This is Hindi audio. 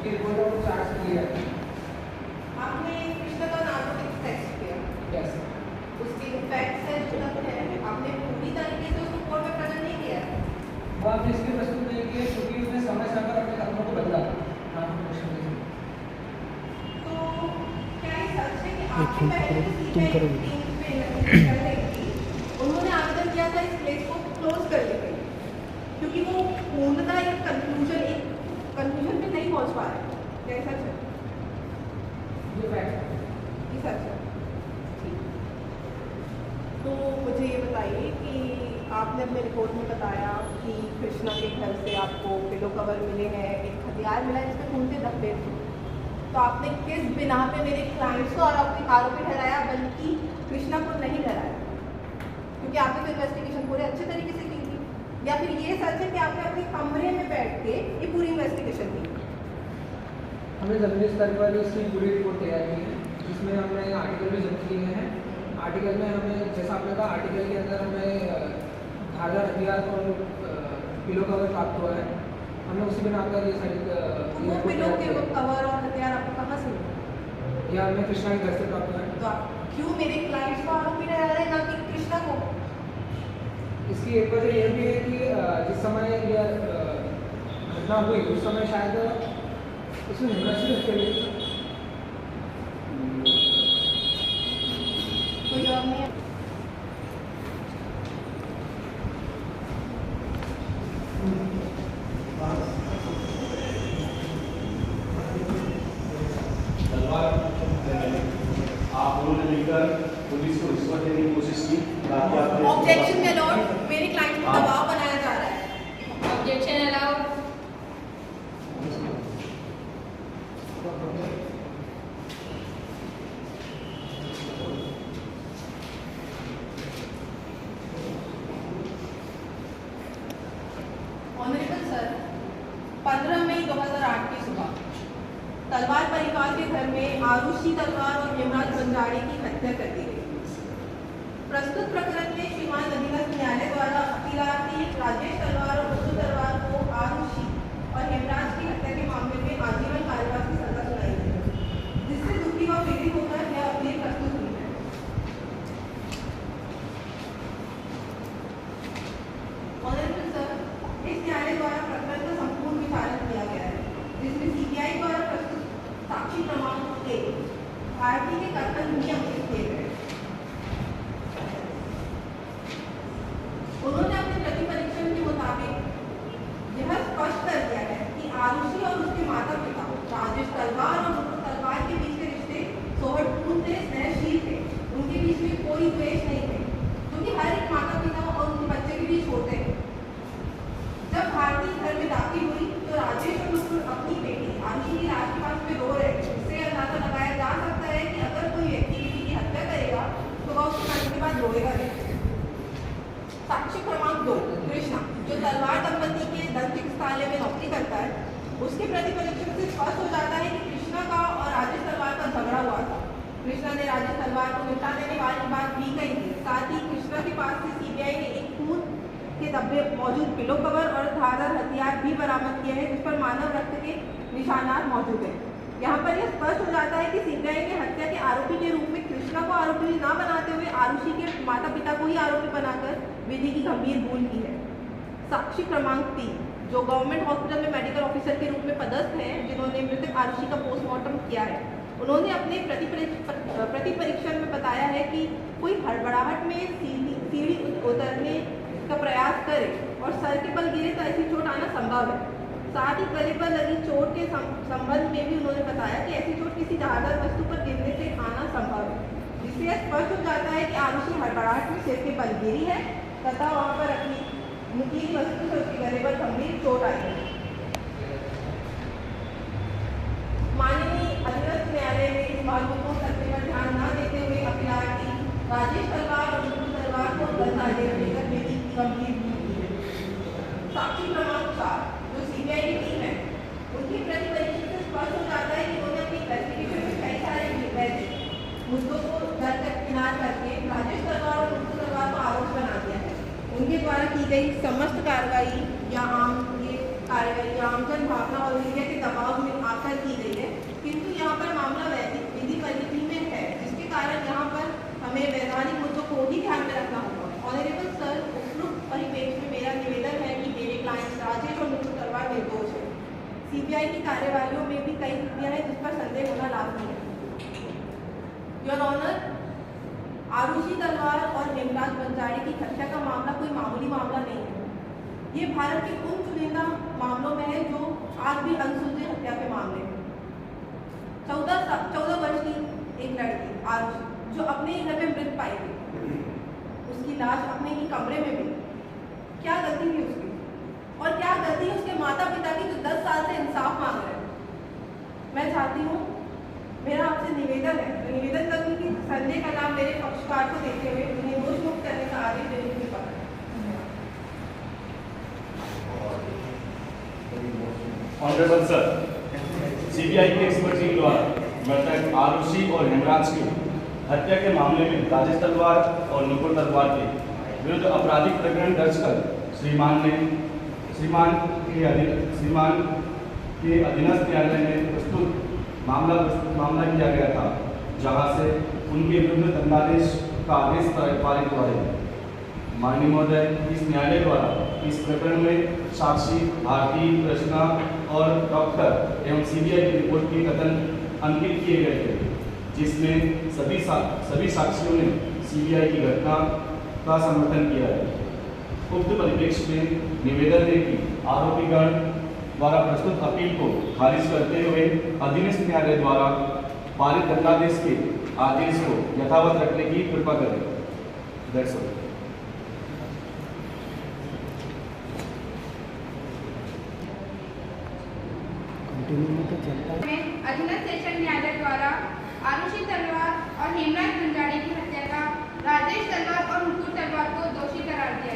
उसकी रिपोर्ट को चार्ज किया। आपने कृष्णा का नार्कोटिक्स टेस्ट किया? यस। उसके इफेक्ट्स है जो तक है आपने पूरी तरीके से उसको कोर्ट में प्रेजेंट नहीं किया है? वो आपने इसलिए प्रस्तुत नहीं किया क्योंकि उसने समय समय पर अपने कदमों को बदला। हाँ, तो क्या ये सच है कि आपके पहले तुम करो उन्होंने आवेदन किया था इस केस को क्लोज करने के लिए क्योंकि वो पूर्णतः एक कंक्लूजन पे नहीं पहुंच पा रहे? क्या ये सच है? ये फैक्ट ये सच है। ठीक। तो मुझे ये बताइए कि आपने अपने रिपोर्ट में बताया कि कृष्णा के घर से आपको पिलो कवर मिले हैं, एक हथियार मिला है जिसमें खून के धब्बे थे। तो आपने किस बिना पे मेरे क्लाइंट्स को आरोपी ठहराया बल्कि कृष्णा को नहीं ठहराया? क्योंकि आपने तो इन्वेस्टिगेशन पूरे अच्छे तरीके से की थी। या फिर ये सच है कि आपने अपने कमरे में बैठ के ये पूरी इन्वेस्टिगेशन की? हमने जमीनी स्तर पर इसकी पूरी रिपोर्ट तैयार की है जिसमें हमने आर्टिकल भी जब्त किए हैं। आर्टिकल में हमें जैसा आपने कहा आर्टिकल के अंदर हमें धारदार हथियार और पिलो कवर प्राप्त हुआ है। हमने उसी बिना पर ये सारी वो पिलो के वो कवर और हथियार आपको कहाँ से मिले? यह हमें कृष्णा के घर से प्राप्त हुआ है। तो आप क्यों मेरे क्लाइंट्स को आरोपी ठहरा रहे हैं ना कि कृष्णा को? इसकी एक वजह यह भी है कि जिस समय यह घटना हुई उस समय शायद उसमें यूनिवर्सिटी के लिए कोई जवाब नहीं है। आप उन्होंने मिलकर पुलिस को रिश्वत देने की कोशिश की। ऑब्जेक्शन माय लॉर्ड, मेरे क्लाइंट पर दबाव बनाया जा रहा है। Objection allowed. ऑनरेबल सर, 15 मई 2008 की सुबह तलवार परिवार के घर में आरुषि तलवार और हेमराज बंजारे की हत्या कर दी गई। प्रस्तुत प्रकरण में श्रीमान अधिगत न्यायालय द्वारा अपीलार्थी राजेश तलवार और मधु तलवार को आरुषि और हेमराज की हत्या के मामले में आजीवन कारावास की सजा सुनाई गई, जिससे दुखी व पीड़ित होकर यह अपील प्रस्तुत हुई है। ऑनरेबल सर, इस न्यायालय द्वारा प्रकरण का संपूर्ण विचारण किया गया है, जिसमें सीबीआई द्वारा प्रस्तुत साक्षी प्रमाण के भारतीय के कथन भी अंकित किए गए। उन्होंने अपने प्रतिपरीक्षण के मुताबिक यह स्पष्ट कर दिया है कि आरुषि और उसके माता पिता राजेश तलवार और मधु तलवार के बीच के रिश्ते सौहार्दपूर्ण थे, स्नेहशील थे। उनके बीच में कोई द्वेष नहीं थे, क्योंकि हर एक माता पिता और उनके बच्चे के बीच होते हैं। जब भारती घर में दाखिल हुई तो राजेश और मधु अपनी बेटी आरुषि की लाश के पास में रो रहे थे। इससे अंदाजा लगाया जा सकता है कि अगर कोई व्यक्ति किसी की हत्या करेगा तो वह उसके मरने के बाद रोएगा नहीं। साक्ष्य क्रमांक 2, कृष्णा, जो तलवार दंपति के दंत चिकित्सालय में नौकरी करता है, उसके प्रतिपरीक्षण से स्पष्ट हो जाता है कि कृष्णा का और राजेश तलवार का झगड़ा हुआ था। कृष्णा ने राजेश तलवार को निपटा देने वाली बात भी कही थी। साथ ही कृष्णा के पास से सीबीआई ने एक खून के धब्बे मौजूद पिलो कवर और धारदार हथियार भी बरामद किए हैं, जिस पर मानव रक्त के निशानात मौजूद हैं। यहाँ पर यह स्पष्ट हो जाता है कि सीबीआई ने हत्या के आरोपी के रूप में कृष्णा को आरोपी न बनाते हुए आरुषि के माता पिता को ही आरोपी बनाकर विधि की गंभीर भूल की है। साक्षी क्रमांक 3, जो गवर्नमेंट हॉस्पिटल में मेडिकल ऑफिसर के रूप में पदस्थ हैं, जिन्होंने मृतक आरुषि का पोस्टमार्टम किया है, उन्होंने अपने प्रतिपरीक्षण में बताया है कि कोई हड़बड़ाहट में सीढ़ी उतरने का प्रयास करे और सर के बल गिरे तो ऐसी चोट आना संभव है। साथ ही गले पर लगी चोट के संबंध में भी उन्होंने बताया कि ऐसी चोट किसी धारदार वस्तु पर गिरने से आना संभव है, जिससे यह स्पष्ट हो जाता है कि आरुषि हड़बड़ाहट में सिर के बल गिरी है तथा वहाँ पर अपनी नुकीली वस्तु से उसके गले पर गंभीर चोट आई है। माननीय अधिगत न्यायालय ने इस बात को सत्य पर ध्यान न देते हुए अपीलार्थी राजेश तलवार और मधु तलवार को गलत लेकर विधि की गंभीर भूल की है। साक्षी क्रमांक 4, जो सीबीआई की टीम है, उनकी प्रतिपरीक्षण से स्पष्ट हो जाता है कि उन्होंने अपनी इन्वेस्टिगेशन में कई सारे मुद्दों को दरकिनार करके राजेश तलवार और मधु तलवार को आरोपी बना दिया है। उनके द्वारा की गई समस्त कार्रवाई या आम ये कार्रवाई आमजन भावना और मीडिया के दबाव में आकर की गई है, किंतु यहाँ पर मामला वैदिक विधि परिधि में है, जिसके कारण यहाँ पर हमें वैधानिक मुद्दों को भी ध्यान में रखना होगा। ऑनरेबल सर, उपयुक्त परिप्रेक्ष्य में मेरा निवेदन है कि मेरे क्लाइंट्स राजेश और नुपुर तलवार निर्दोष है। सीबीआई की कार्यवाहियों में भी कई त्रुटियां हैं जिस पर संदेह होना लाजमी है। योर ऑनर, आरुषि तलवार और हेमराज बंजारे की हत्या का मामला कोई मामूली मामला नहीं है। ये भारत के उन चुनिंदा मामलों में है जो आज भी अनसुलझे हत्या के मामले हैं। 14 वर्ष की एक लड़की आरुषि, जो अपने ही घर में मृत पाई गई, उसकी लाश अपने ही कमरे में मिली। क्या गलती थी उसकी, और क्या गलती है उसके माता पिता की जो 10 साल से इंसाफ मांग रहे हैं। मैं चाहती हूँ, मेरा आपसे निवेदन है, निवेदन करूँगी कि संजय का नाम मेरे पक्षकार को देते हुए उन्हें दोष मुक्त करने का आदेश देने की बात है। ऑनरेबल सर, सीबीआई के एक्सपर्ट टीम द्वारा मृतक आरुषि और हेमराज की हत्या के मामले में राजेश तलवार और नुपुर तलवार के विरुद्ध आपराधिक प्रकरण दर्ज कर श्रीमान के अधीनस्थ न्यायालय में प्रस्तुत मामला किया गया था, जहां से उनके विरुद्ध दंडादेश का आदेश पारित हुआ है। माननीय महोदय, इस न्यायालय द्वारा इस प्रकरण में साक्षी भारती, कृष्णा और डॉक्टर एवं सीबीआई की रिपोर्ट के कथन अंकित किए गए थे, जिसमें सभी साक्षियों ने सीबीआई की घटना का समर्थन किया है। उक्त परिप्रेक्ष्य में निवेदन है कि आरोपीगण द्वारा प्रस्तुत अपील को खारिज करते हुए अधीनस्थ न्यायालय द्वारा पारित दंडादेश के आदेश को यथावत रखने की कृपा करें। That's all. अधीनस्थ सेशन न्यायालय द्वारा